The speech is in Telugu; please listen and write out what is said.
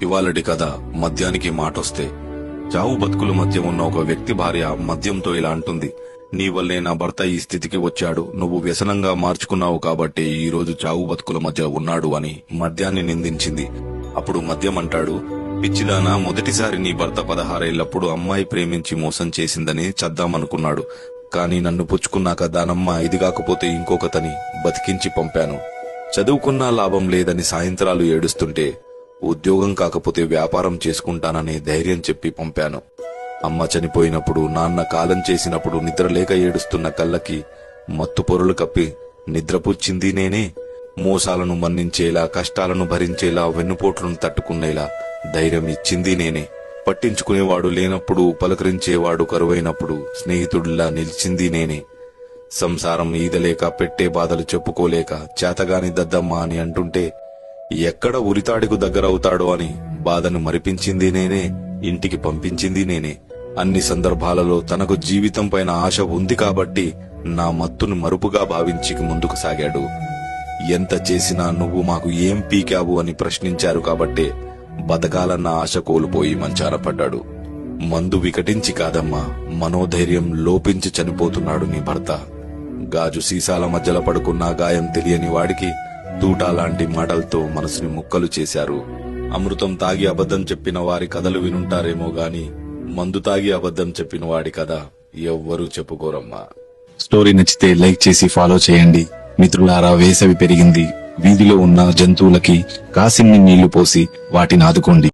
ఇవాళటి కథ మద్యానికి మాటొస్తే. చావు బతుకుల మధ్య ఉన్న ఒక వ్యక్తి భార్య మద్యంతో ఇలా అంటుంది. నీ వల్లే నా భర్త ఈ స్థితికి వచ్చాడు, నువ్వు వ్యసనంగా మార్చుకున్నావు కాబట్టి ఈ రోజు చావు బతుకుల మధ్య ఉన్నాడు అని మద్యాన్ని నిందించింది. అప్పుడు మద్యం అంటాడు, పిచ్చిదానా, మొదటిసారి నీ భర్త 16 ఏళ్లప్పుడు అమ్మాయి ప్రేమించి మోసం చేసిందని చద్దామనుకున్నాడు. కాని నన్ను పుచ్చుకున్నాక దానమ్మ ఇది కాకపోతే ఇంకొకతని బతికించి పంపాను. చదువుకున్నా లాభం లేదని సాయంత్రాలు ఏడుస్తుంటే ఉద్యోగం కాకపోతే వ్యాపారం చేసుకుంటానని ధైర్యం చెప్పి పంపాను. అమ్మ చనిపోయినప్పుడు, నాన్న కాలం చేసినప్పుడు నిద్రలేక ఏడుస్తున్న కళ్ళకి మత్తు పొరలు కప్పి నిద్రపుచ్చింది నేనే. మోసాలను మన్నించేలా, కష్టాలను భరించేలా, వెన్నుపోట్లను తట్టుకునేలా ధైర్యం ఇచ్చింది నేనే. పట్టించుకునేవాడు లేనప్పుడు, పలకరించేవాడు కరువైనప్పుడు స్నేహితుడిలా నిలిచింది నేనే. సంసారం ఈదలేక, పెట్టే బాధలు చెప్పుకోలేక చేతగాని దద్దమ్మ అని అంటుంటే ఎక్కడ ఉరితాడికు దగ్గరవుతాడో అని బాధను మరిపించింది నేనే, ఇంటికి పంపించింది నేనే. అన్ని సందర్భాలలో తనకు జీవితం పైన ఆశ ఉంది కాబట్టి నా మత్తును మరుపుగా భావించి ముందుకు సాగాడు. ఎంత చేసినా నువ్వు మాకు ఏం పీకావు అని ప్రశ్నించారు కాబట్టే బతకాలన్న ఆశ కోల్పోయి మంచాన పడ్డాడు. మందు వికటించి కాదమ్మా, మనోధైర్యం లోపించి చనిపోతున్నాడు నీ భర్త. గాజు సీసాల మధ్యలో పడుకున్న గాయం తెలియని వాడికి తూటా లాంటి మాటలతో మనసుని ముక్కలు చేశారు. అమృతం తాగి అబద్ధం చెప్పిన వారి కథలు వినుంటారేమో గాని మందు తాగి అబద్ధం చెప్పిన వాడి కథ ఎవ్వరూ చెప్పుకోరమ్మా. స్టోరీ నచ్చితే లైక్ చేసి ఫాలో చేయండి. మిత్రులారా, వేసవి పెరిగింది. వీధిలో ఉన్న జంతువులకి కాసిన్ని నీళ్లు పోసి వాటిని ఆదుకోండి.